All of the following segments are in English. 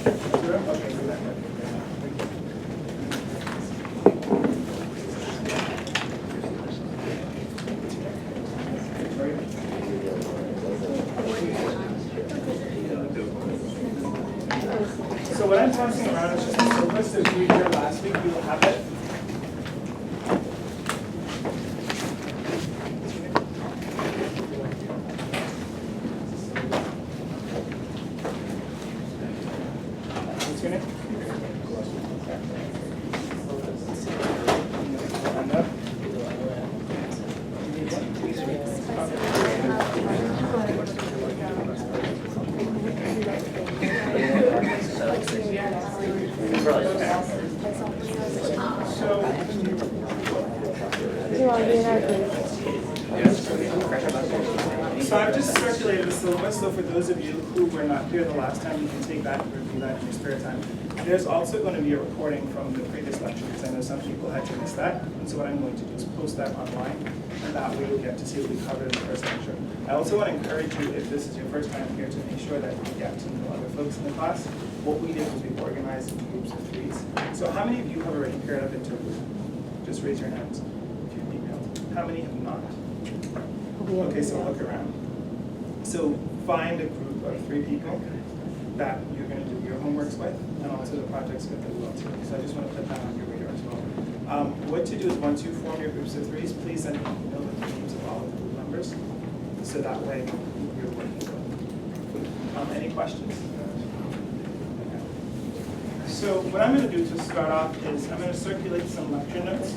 Okay, do that. So what I'm passing around is just a syllabus. If you were here last week, you will have it. What's your name? Amanda? So I've just circulated the syllabus, so for those of you who were not here the last time, you can take that and review that in your spare time. There's also going to be a recording from the previous lecture, because I know some people had to miss that, and so what I'm going to do is post that online, and that way you'll get to see what we covered in the first lecture. I also want to encourage you, if this is your first time here, to make sure that you get to know other folks in the class. What we did was we organized in groups of 3s. So how many of you have already paired up into a group? Just raise your hands if you've emailed. How many have not? Okay, so look around. So find a group of 3 people that you're going to do your homeworks with, and also the projects with as well too. So I just want to put that on your radar as well. What to do is once you form your groups of 3s, please send me an email with the names of all of the group members, so that way you're working with. Any questions? So what I'm going to do to start off is I'm going to circulate some lecture notes.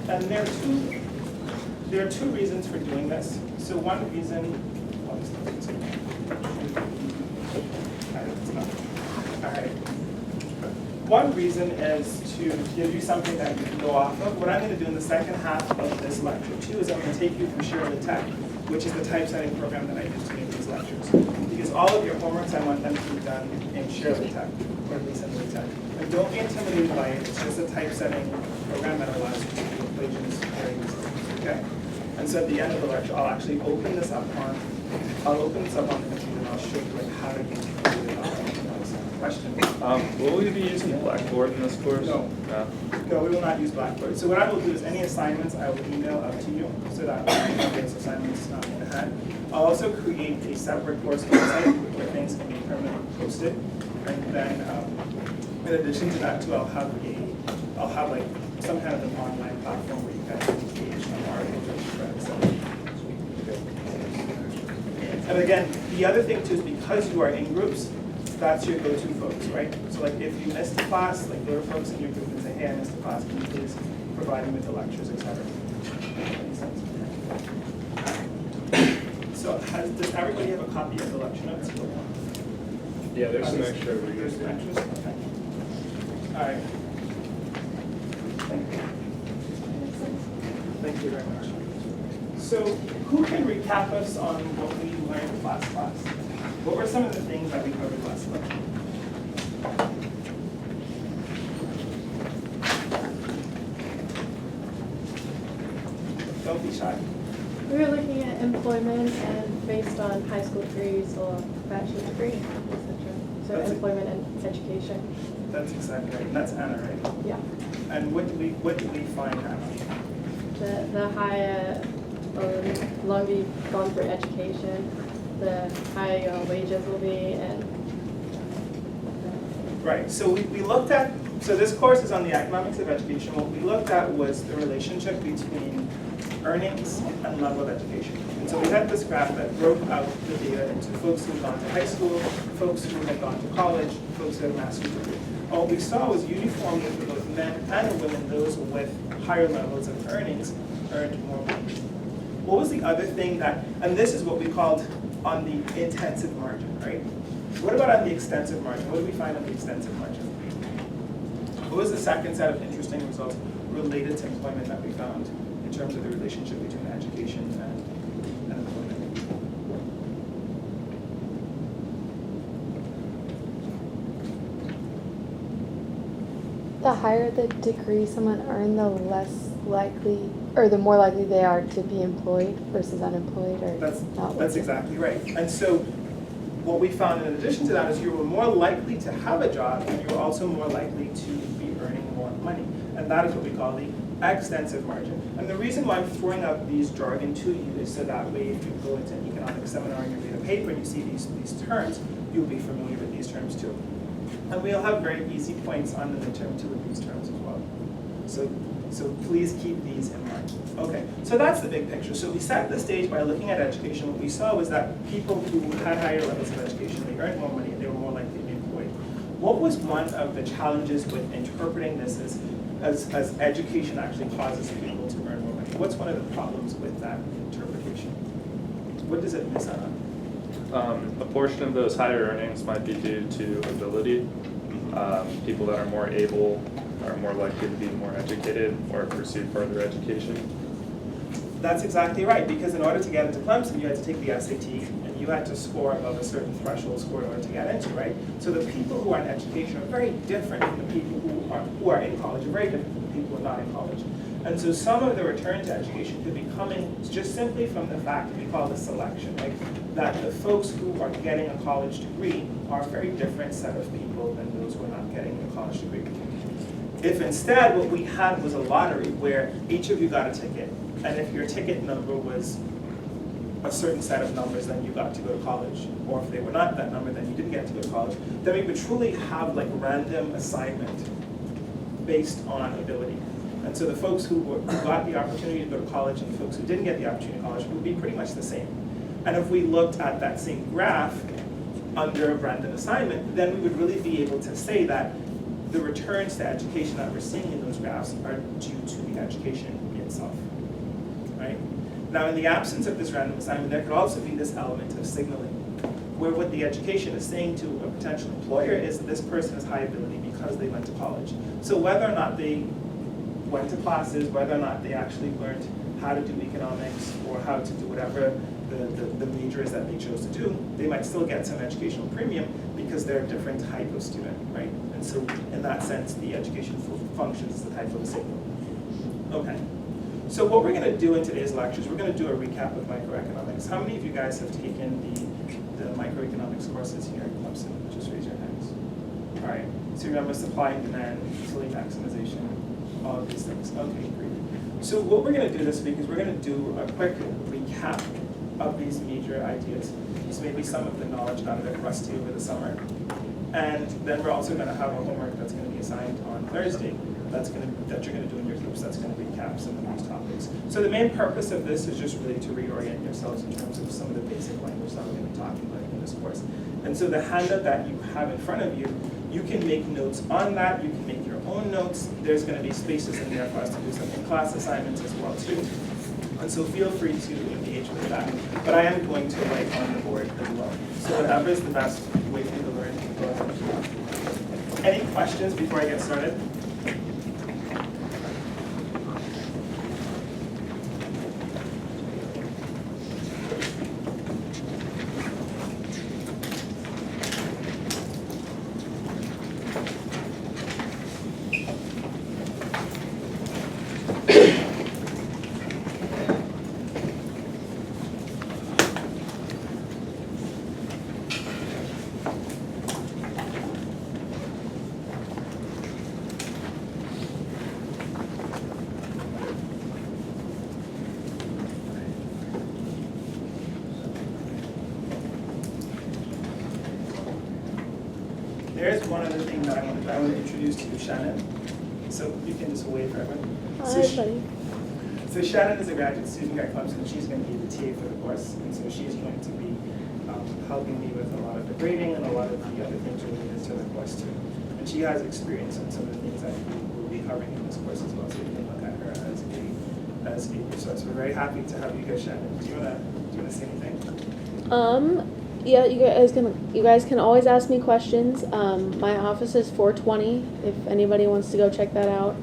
And there are two reasons for doing this. So one reason, all right. One reason is to give you something that you can go off of. What I'm going to do in the second half of this lecture too is I'm going to take you through Share the Tech, which is the typesetting program that I use to make these lectures. Because all of your homeworks, I want them to be done in Share the Tech, or at least in the Tech. And don't be intimidated by it. It's just a typesetting program that allows you to do equations very easily. Okay? And so at the end of the lecture, I'll actually open this up on the computer, and I'll show you like how to get it on. Question? Will we be using Blackboard in this course? No. No, we will not use Blackboard. So what I will do is any assignments I will email out to you, so that you have those assignments in hand. I'll also create a separate course website where things can be permanently posted. And then in addition to that too, I'll have like some kind of an online platform where you guys can engage on articles or threads. And again, the other thing too is because you are in groups, that's your go-to folks, right? So like if you missed a class, like there are folks in your group that say, hey, I missed a class, can you please provide me with the lectures, etc. Makes sense? So does everybody have a copy of the lecture notes? Yeah, there's some extra over here. There's some extras? Okay. All right. Thank you. Thank you very much. So who can recap us on what we learned last class? What were some of the things that we covered last lecture? Don't be shy. We were looking at employment and based on high school degrees or bachelor's degree, etc. So That's employment and education. That's exactly right. And that's Anna, right? Yeah. And what did we find, Anna? The higher, longer you've gone through education, the higher your wages will be, and Right. So we looked at, so this course is on the economics of education. What we looked at was the relationship between earnings and level of education. And so we had this graph that broke out the data into folks who had gone to high school, folks who had gone to college, folks who had a master's degree. And what we saw was uniformly for both men and women, those with higher levels of earnings earned more money. What was the other thing that, and this is what we called on the intensive margin, right? What about on the extensive margin? What did we find on the extensive margin? What was the second set of interesting results related to employment that we found in terms of the relationship between education and employment? The higher the degree someone earned, the less likely, or the more likely they are to be employed versus unemployed, or That's not working. exactly right. And so what we found in addition to that is you were more likely to have a job, and you were also more likely to be earning more money. And that is what we call the extensive margin. And the reason why I'm throwing out these jargon to you is so that way if you go into an economics seminar and you read a paper and you see these terms, you'll be familiar with these terms too. And we'll have very easy points on the midterm too with these terms as well. So please keep these in mind. Okay, so that's the big picture. So we set the stage by looking at education. What we saw was that people who had higher levels of education, they earned more money and they were more likely to be employed. What was one of the challenges with interpreting this as education actually causes people to earn more money? What's one of the problems with that interpretation? What does it miss out on? A portion of those higher earnings might be due to ability. People that are more able are more likely to be more educated or pursue further education. That's exactly right, because in order to get into Clemson, you had to take the SAT, and you had to score above a certain threshold score in order to get into, right? So the people who are in education are very different from the people who are in college, are very different from the people who are not in college. And so some of the return to education could be coming just simply from the fact that we call the selection, right? That the folks who are getting a college degree are a very different set of people than those who are not getting a college degree. If instead what we had was a lottery where each of you got a ticket, and if your ticket number was a certain set of numbers, then you got to go to college, or if they were not that number, then you didn't get to go to college, then we would truly have like random assignment based on ability. And so the folks who got the opportunity to go to college and the folks who didn't get the opportunity to college would be pretty much the same. And if we looked at that same graph under random assignment, then we would really be able to say that the returns to education that we're seeing in those graphs are due to the education itself, right? Now, in the absence of this random assignment, there could also be this element of signaling, where what the education is saying to a potential employer is that this person has high ability because they went to college. So whether or not they went to classes, whether or not they actually learned how to do economics or how to do whatever the major is that they chose to do, they might still get some educational premium because they're a different type of student, right? And so in that sense, the education functions as a type of a signal. Okay, so what we're gonna do in today's lecture is we're gonna do a recap of microeconomics. How many of you guys have taken the microeconomics courses here at Clemson? Just raise your hands. All right, so remember supply and demand, utility maximization, all of these things. Okay, great. So what we're gonna do this week is we're gonna do a quick recap of these major ideas. So maybe some of the knowledge got a bit rusty over the summer. And then we're also going to have a homework that's going to be assigned on Thursday that you're going to do in your groups that's going to recap some of these topics. So the main purpose of this is just really to reorient yourselves in terms of some of the basic language that we're going to be talking about in this course. And so the handout that you have in front of you, you can make notes on that, you can make your own notes. There's going to be spaces in there for us to do some class assignments as well too. And so feel free to engage with that. But I am going to write on the board as well. So whatever is the best way for you to learn, go ahead. Any questions before I get started? There's one other thing that I want to introduce to you, Shannon. So you can just wave for everyone. Hi, buddy. So Shannon is a graduate student here at Clemson. She's going to be the TA for the course, and so she's going to be helping me with a lot of the grading and a lot of the other things related to the course too. And she has experience in some of the things that we will be covering in this course as well, so you can look at her as a resource. We're very happy to have you here, Shannon. Do you wanna say anything? Yeah, you guys can always ask me questions. My office is 420 if anybody wants to go check that out.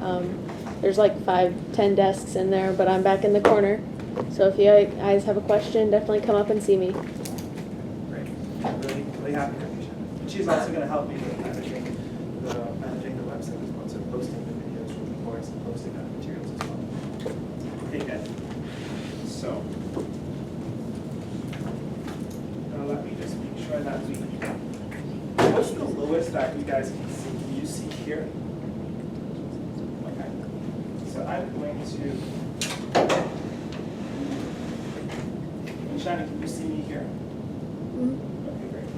There's like 5-10 desks in there, but I'm back in the corner. So if you guys have a question, definitely come up and see me. Great. Really happy to have you, Shannon. And she's also going to help me with managing the website as well, so posting the videos from the course and posting other materials as well. Okay, good. So, let me just make sure in that week. What's the lowest that you guys can see? Can you see here? Okay. So I'm going to. And Shannon, can you see me here? Okay, great.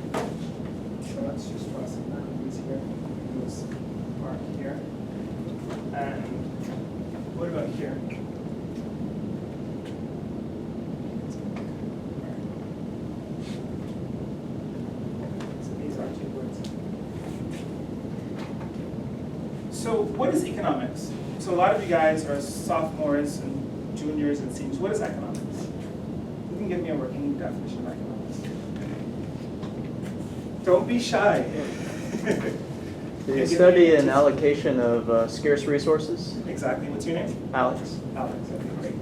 So let's just draw some boundaries here. This part here. And what about here? So these are 2 words. So what is economics? So a lot of you guys are sophomores and juniors and seniors. What is economics? Who can give me a working definition of economics? Don't be shy. The study and allocation of scarce resources. Exactly. What's your name? Alex. Alex. Okay, great.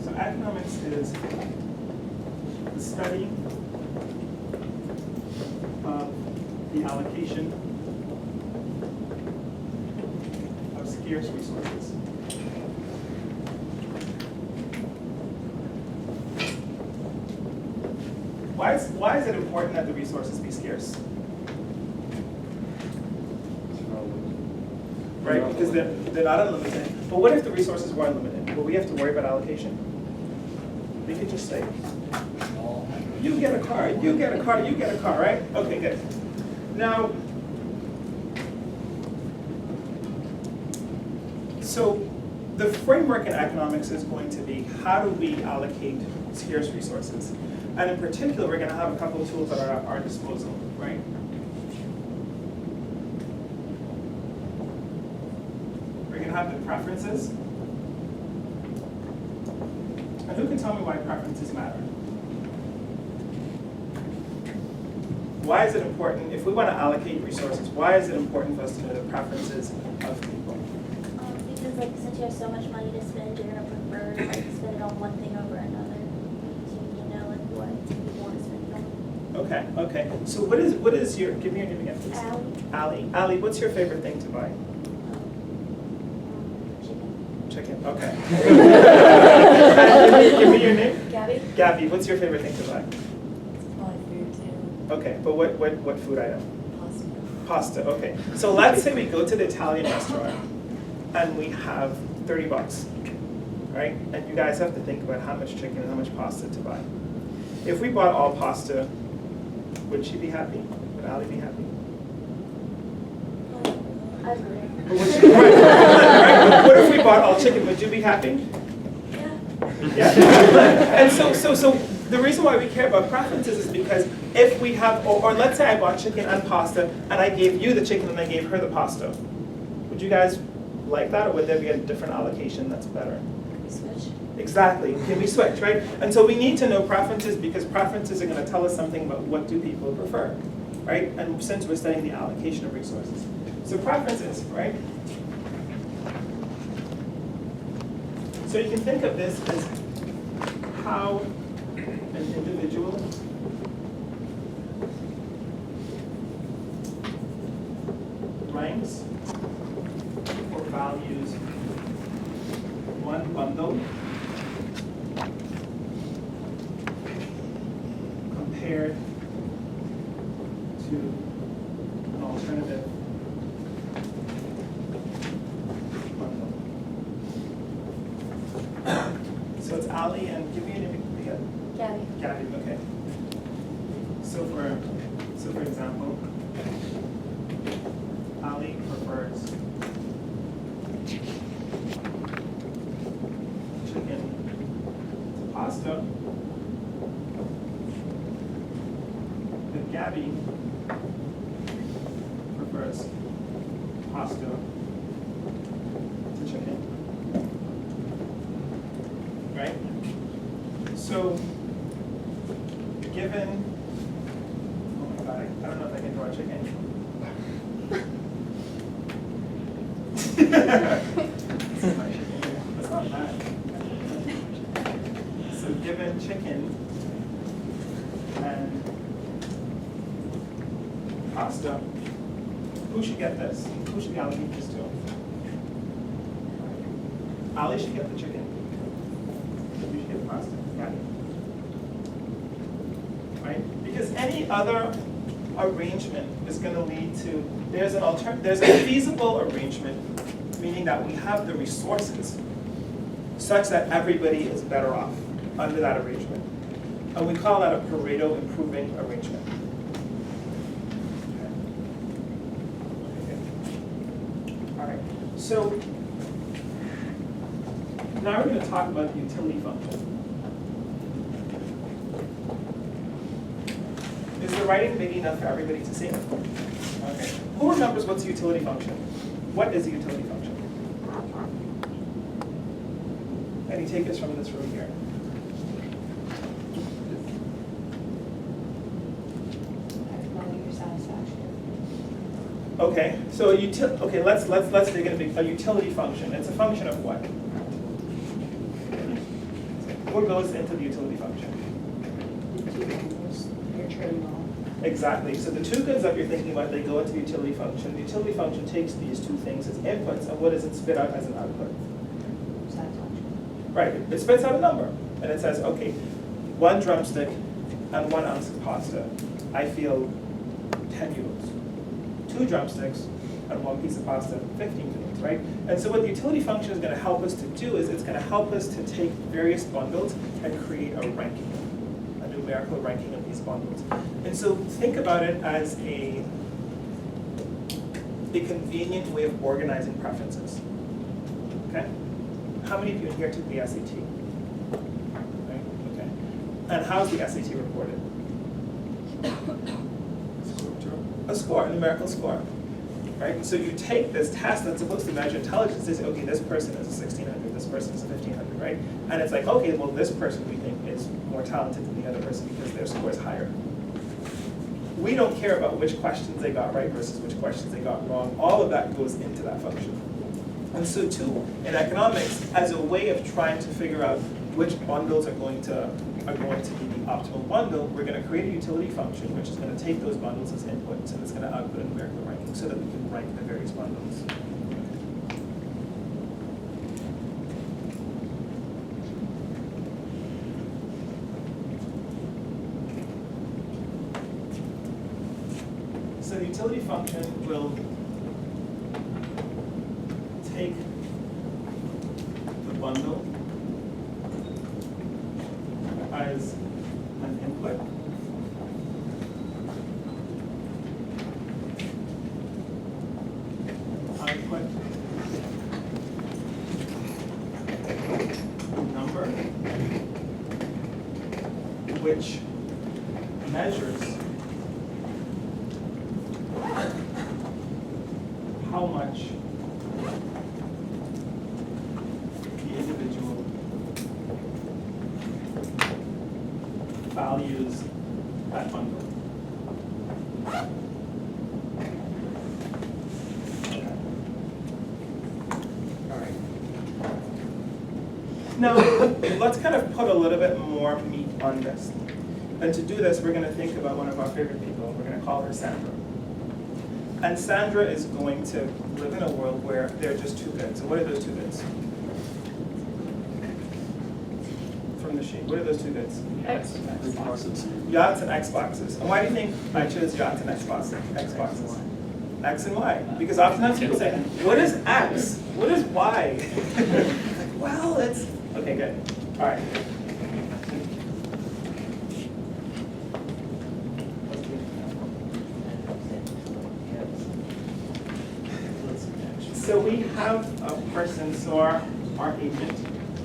So economics is the study of the allocation of scarce resources. Why is it important that the resources be scarce? Right, because they're not unlimited. But what if the resources were unlimited? Will we have to worry about allocation? We could just say, you get a car, you get a car, you get a car, right? Okay, good. Now, so the framework in economics is going to be how do we allocate scarce resources? And in particular, we're going to have a couple of tools that are at our disposal, right? We're going to have the preferences. And who can tell me why preferences matter? Why is it important, if we want to allocate resources, why is it important for us to know the preferences of people? Because like since you have so much money to spend, you're gonna prefer to like spend it on one thing over another. So you know like what you want to spend it on. Okay, okay. So what is your, give me your name again, please. Allie. Allie, what's your favorite thing to buy? Chicken. Chicken, okay. Give me your name. Gabby. Gabby, what's your favorite thing to buy? Probably food too. Okay, but what food item? Pasta. Pasta, okay. So let's say we go to the Italian restaurant and we have $30, right? And you guys have to think about how much chicken and how much pasta to buy. If we bought all pasta, would she be happy? Would Allie be happy? I agree. But would she, right. What if we bought all chicken? Would you be happy? Yeah. Yeah. And so the reason why we care about preferences is because if we have, or let's say I bought chicken and pasta and I gave you the chicken and I gave her the pasta, would you guys like that, or would there be a different allocation that's better? Switch. Exactly. Can we switch, right? And so we need to know preferences because preferences are going to tell us something about what do people prefer, right? And since we're studying the allocation of resources. So preferences, right? So you can think of this as how an individual ranks or values one bundle compared to an alternative bundle. So it's Ali and give me a name again. Gabby. Gabby, okay. So for example, Ali prefers chicken to pasta. But Gabby prefers pasta to chicken. Right? So given, oh my god, I don't know if I can draw a chicken. That's not bad. So given chicken and pasta. Who should get this? Who should allocate this to? Ali should get the chicken. You should get the pasta. Right? Right? Because any other arrangement is going to lead to, there's a feasible arrangement, meaning that we have the resources such that everybody is better off under that arrangement. And we call that a Pareto improving arrangement. Okay. All right. So now we're going to talk about the utility function. Is the writing big enough for everybody to see? Okay. Who remembers what's a utility function? What is a utility function? Any takers from this room here? Acknowledge your satisfaction. Okay, so let's dig in a utility function. It's a function of what? What goes into the utility function? Your trading law. Exactly. So the two goods that you're thinking about, they go into the utility function. The utility function takes these two things as inputs, and what does it spit out as an output? Satisfaction. Right. It spits out a number, and it says, okay, 1 drumstick and 1 ounce of pasta, I feel 10 euros. 2 drumsticks and 1 piece of pasta, 15 euros, right? And so what the utility function is going to help us to do is it's going to help us to take various bundles and create a ranking, a numerical ranking of these bundles. And so think about it as a convenient way of organizing preferences. Okay? How many of you in here took the SAT? Right? Okay. And how's the SAT reported? A score, a numerical score. Right? And so you take this test that's supposed to measure intelligence and say, okay, this person is a 1600, this person is a 1500, right? And it's like, okay, well, this person we think is more talented than the other person because their score is higher. We don't care about which questions they got right versus which questions they got wrong. All of that goes into that function. And so too, in economics, as a way of trying to figure out which bundles are going to be the optimal bundle, we're going to create a utility function which is going to take those bundles as inputs and it's going to output a numerical ranking so that we can rank the various bundles. So the utility function will take the bundle as an input. Output number, which measures how much the individual values that bundle. Okay. All right. Now, let's kind of put a little bit more meat on this. And to do this, we're going to think about one of our favorite people. We're going to call her Sandra. And Sandra is going to live in a world where there are just 2 goods. And what are those 2 goods? From the sheet. What are those 2 goods? Xboxes. Yachts and Xboxes. And why do you think I chose yachts and Xboxes? X and Y. Because oftentimes people say, what is X? What is Y? Like, well, it's... Okay, good. All right. So we have a person, so our agent,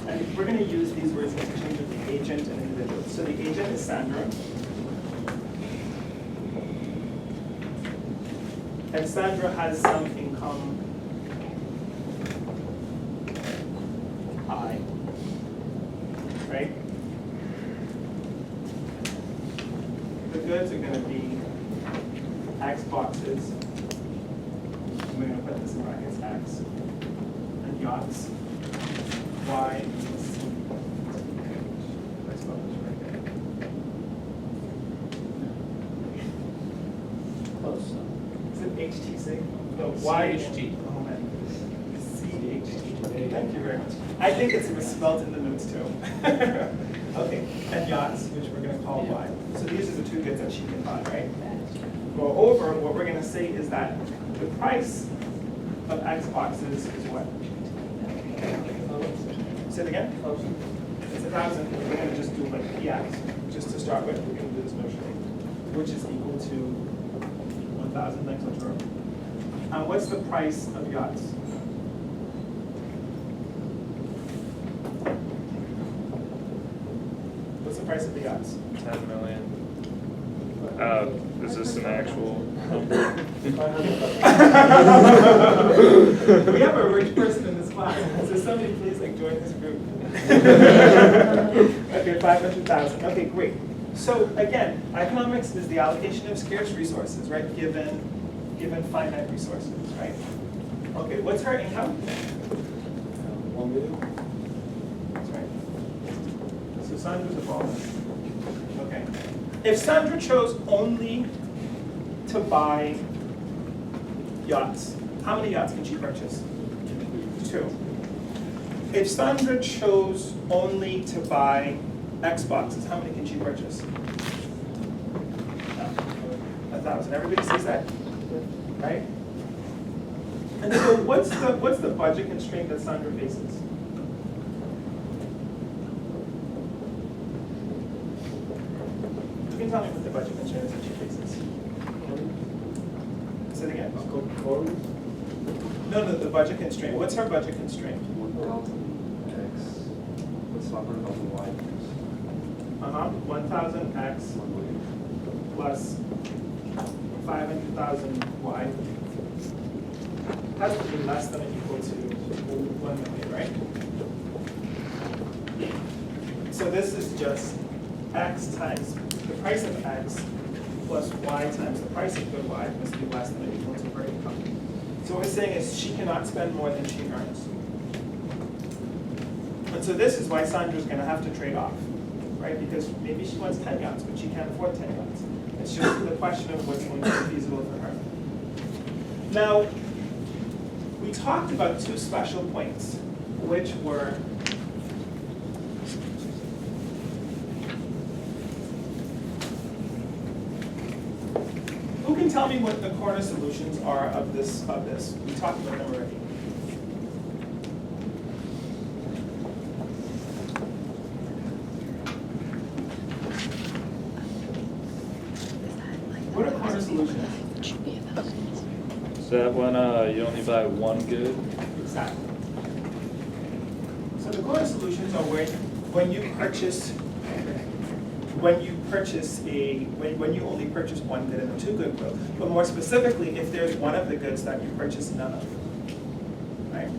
and we're going to use these words interchangeably, agent and individual. So the agent is Sandra. And Sandra has some income, I, right? The goods are going to be X boxes. We're going to put this in brackets, X, and yachts, Y, and Z. Let's spell this right there. Close. Is it HTC? No, YHG. Oh man. CHG. Thank you very much. I think it's misspelled in the notes too. Okay, and yachts, which we're going to call Y. So these are the two goods that she can buy, right? Moreover, what we're going to say is that the price of Xboxes is what? Say it again? It's 1,000. We're going to just do like PX, just to start with. We're going to do this motion, which is equal to 1,000 next on row. And what's the price of yachts? What's the price of the yachts? 10 million. Is this an actual number? We have a rich person in this class. So somebody please like join this group. Okay, 500,000. Okay, great. So again, economics is the allocation of scarce resources, right? Given finite resources, right? Okay, what's her income? 1 million. That's right. So Sandra's a bonus. Okay. If Sandra chose only to buy yachts, how many yachts can she purchase? 2. If Sandra chose only to buy Xboxes, how many can she purchase? 1,000. Everybody sees that? Right? And so what's the budget constraint that Sandra faces? You can tell me what the budget constraint is that she faces. Say it again. No, the budget constraint. What's her budget constraint? 1,000 X. What's 500,000 Y? 1,000 X 1 million. plus 500,000 Y has to be less than or equal to 1 million, right? So this is just X times the price of X plus Y times the price of good Y must be less than or equal to her income. So what we're saying is she cannot spend more than she earns. And so this is why Sandra's going to have to trade off, right? Because maybe she wants 10 yachts, but she can't afford 10 yachts. It's just the question of what's going to be feasible for her. Now, we talked about 2 special points, which were who can tell me what the corner solutions are of this? We talked about them already. What are corner solutions? Is that when you only buy one good? Exactly. So the corner solutions are when you only purchase one good and a 2 good group. But more specifically, if there's one of the goods that you purchase none of. Right?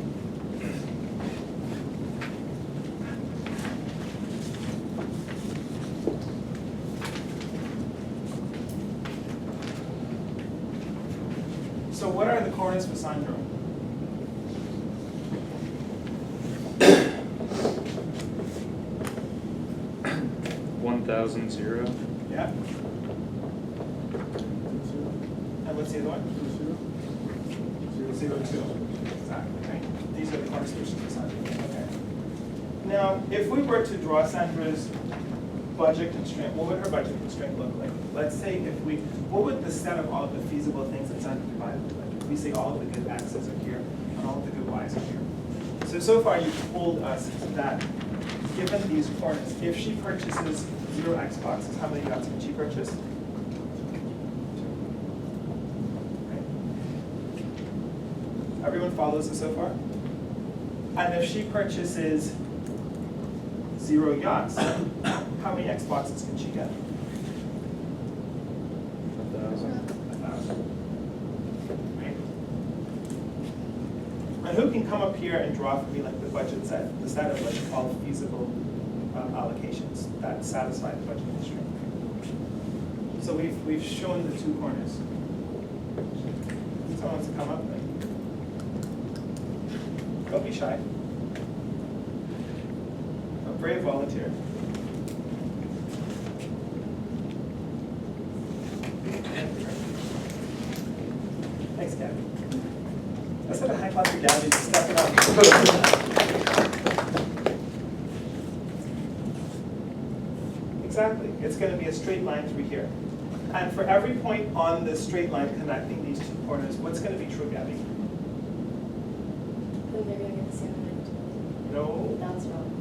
So what are the corners for Sandra? $1,000. Yeah? And what's the other one? 0, 2. Exactly, right? These are the corner solutions for Sandra. Okay. Now, if we were to draw Sandra's budget constraint, what would her budget constraint look like? Let's say what would the set of all of the feasible things that Sandra could buy look like? If we say all of the good X's are here and all of the good Y's are here. So far you've told us that given these corners, if she purchases 0 Xboxes, how many yachts can she purchase? 2. Right? Everyone follows this so far? And if she purchases 0 yachts, how many Xboxes can she get? 1,000. 1,000. Right? And who can come up here and draw for me like the budget set, the set of like all feasible allocations that satisfy the budget constraint? So we've shown the 2 corners. Someone wants to come up? Don't be shy. A brave volunteer. Thanks, Gabby. Let's have a high class for Gabby to step it up. Exactly, it's gonna be a straight line through here. And for every point on this straight line connecting these two corners, what's gonna be true, Gabby? Then maybe I get the same amount. No. That's wrong.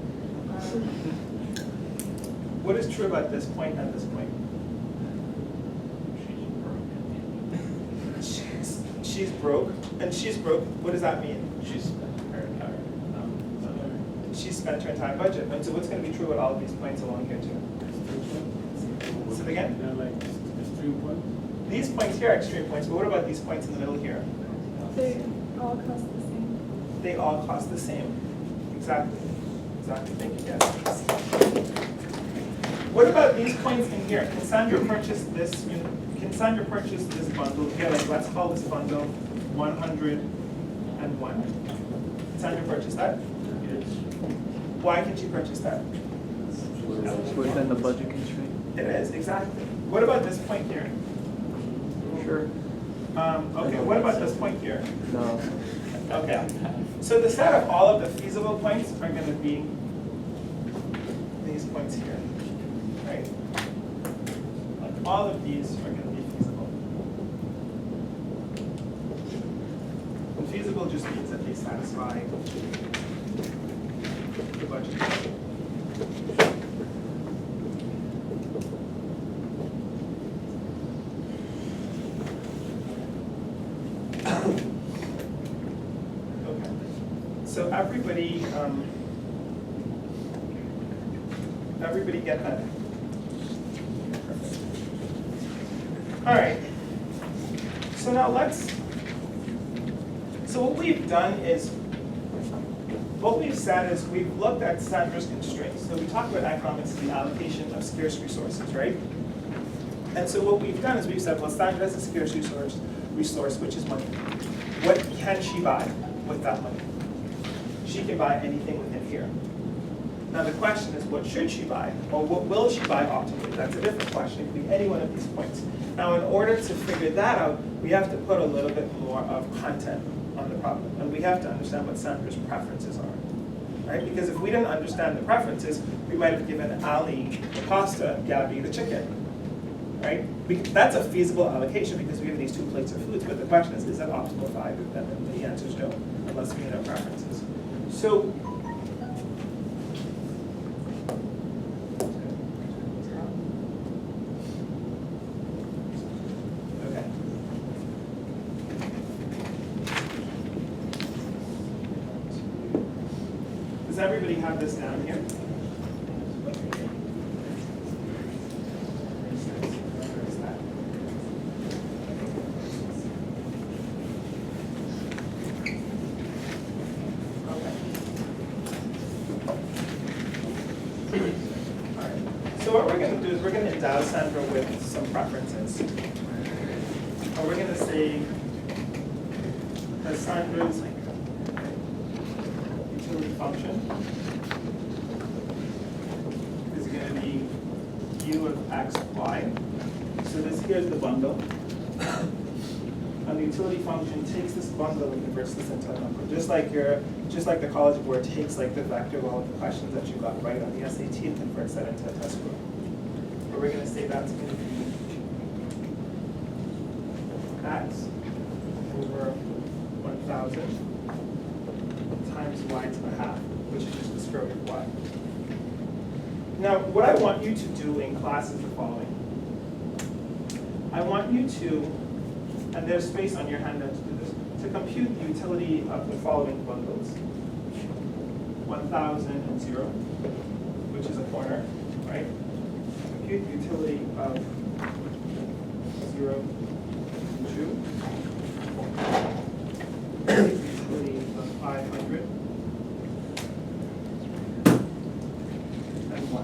What is true about this point and this point? She's broke, and she's broke, what does that mean? She spent her entire, She spent her entire budget, and so what's gonna be true at all of these points along here too? Say it again? Yeah, like extreme points. These points here are extreme points, but what about these points in the middle here? They all cost the same. They all cost the same. Exactly. Exactly. Thank you, Gabby. What about these points in here? Can Sandra purchase this? Can Sandra purchase this bundle here? Like, let's call this bundle 101. Can Sandra purchase that? Why can she purchase that? It's within the budget constraint. It is, exactly. What about this point here? Sure. Okay, what about this point here? No. Okay. So the set of all of the feasible points are going to be these points here, right? Like all of these are going to be feasible. And feasible just means that they satisfy the budget. Okay. So everybody get that? Perfect. All right. So now so what we've done is, what we've said is we've looked at Sandra's constraints. So we talk about economics as the allocation of scarce resources, right? And so what we've done is we've said, well, Sandra has a scarce resource, which is money. What can she buy with that money? She can buy anything within here. Now the question is, what should she buy? Or what will she buy optimally? That's a different question. It could be any one of these points. Now in order to figure that out, we have to put a little bit more of content on the problem. And we have to understand what Sandra's preferences are. Right? Because if we didn't understand the preferences, we might have given Ali the pasta, Gabby the chicken. Right? That's a feasible allocation because we have these 2 plates of foods, but the question is that optimal 5? And then the answer is no, unless we know preferences. So, okay. Does everybody have this down here? So what we're going to do is we're going to endow Sandra with some preferences. And we're going to say that Sandra's utility function is going to be u of x, y. So this here's the bundle. And the utility function takes this bundle and converts this into a number. Just like the College Board takes like the vector of all of the questions that you got right on the SAT and converts that into a test score. But we're going to say that's going to be x over 1,000 times y to the half, which is just the square root of y. Now, what I want you to do in class is the following. I want you to, and there's space on your handout to do this, to compute the utility of the following bundles. 1,000 and 0, which is a corner, right? Compute the utility of 0 and 2. The utility of 500 and 1.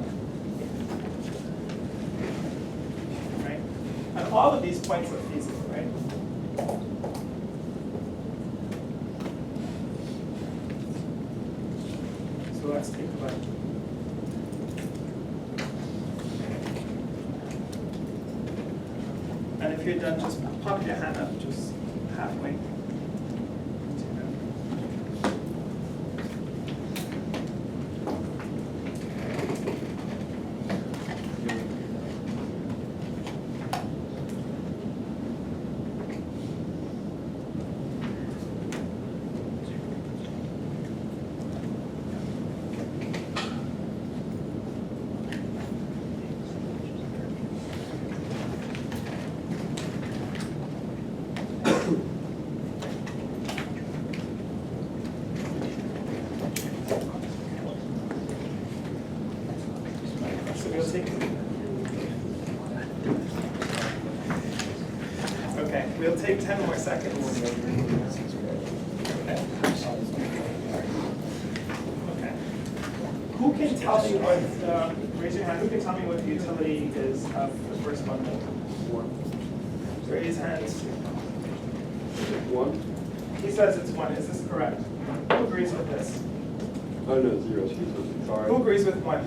Right? And all of these points are feasible, right? So let's take a look. And if you're done, just pop your hand up. Just halfway. So we'll take. Okay, we'll take 10 more seconds. Okay. Who can tell me what, raise your hand, who can tell me what the utility is of the first bundle? Raise hands. One? He says it's 1, is this correct? Who agrees with this? Oh, no, 0. Sorry. Who agrees with 1?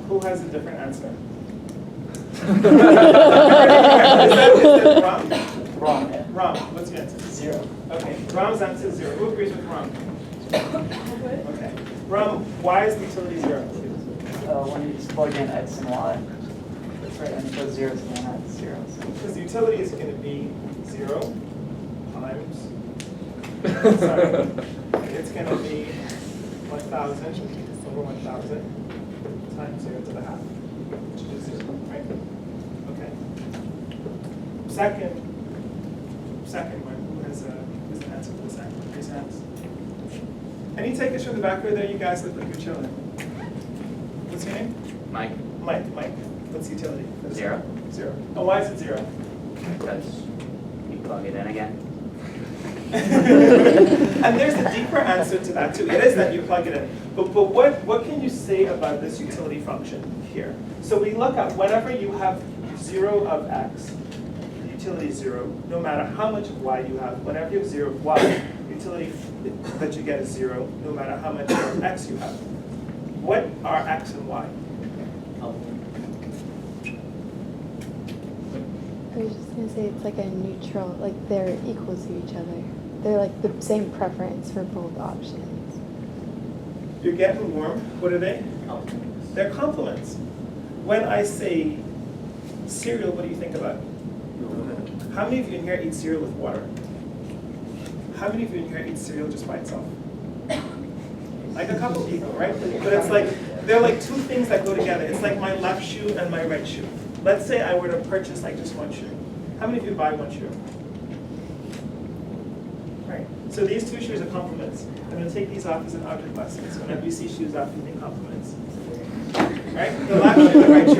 Who has a different answer? Is that Ram? Wrong. Ram, what's your answer? 0. Okay, Ram's answer is 0. Who agrees with Ram? Okay. Ram, why is the utility 0? When you just plug in x and y, that's right, and put zeros and then add zeros. Because the utility is going to be 0 times, sorry, it's going to be 1,000 over 1,000 times 0 to the half, which is 0, right? Okay. Second one, who has an answer for the second one? Raise hands. Any takers from the back row there? You guys look like you're chilling. What's your name? Mike, Mike. What's the utility? For the 0. 0. And why is it 0? Because you plug it in again. And there's a deeper answer to that too. It is that you plug it in. But what can you say about this utility function here? So we look at whenever you have 0 of x, the utility is 0. No matter how much of y you have, whenever you have 0 of y, the utility that you get is 0, no matter how much of x you have. What are x and y? I was just gonna say it's like a neutral, like they're equal to each other. They're like the same preference for both options. You're getting warm. What are they? They're complements. When I say cereal, what do you think about? How many of you in here eat cereal with water? How many of you in here eat cereal just by itself? Like a couple people, right? But it's like, they're like two things that go together. It's like my left shoe and my right shoe. Let's say I were to purchase like just one shoe. How many of you buy one shoe? Right. So these two shoes are complements. I'm going to take these off as an object lesson. So whenever you see shoes off, you think complements. Right? The left shoe and the right shoe